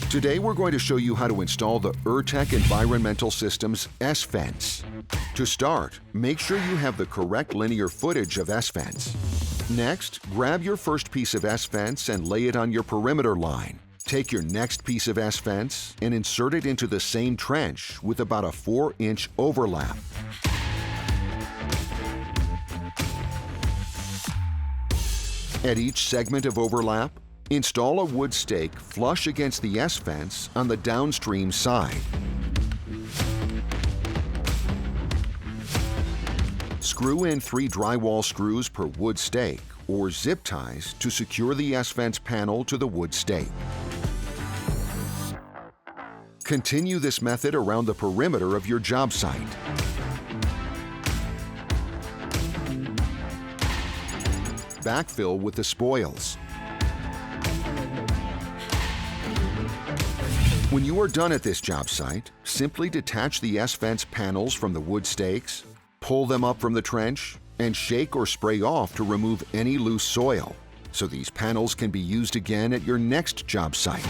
Today we're going to show you how to install the ERTEC Environmental Systems S-Fence. To start, make sure you have the correct linear footage of S-Fence. Next, grab your first piece of S-Fence and lay it on your perimeter line. Take your next piece of S-Fence and insert it into the same trench with about a 4-inch overlap. At each segment of overlap, install a wood stake flush against the S-Fence on the downstream side. Screw in 3 drywall screws per wood stake or zip ties to secure the S-Fence panel to the wood stake. Continue this method around the perimeter of your job site. Backfill with the spoils. When you are done at this job site, simply detach the S-Fence panels from the wood stakes, pull them up from the trench, and shake or spray off to remove any loose soil, so these panels can be used again at your next job site.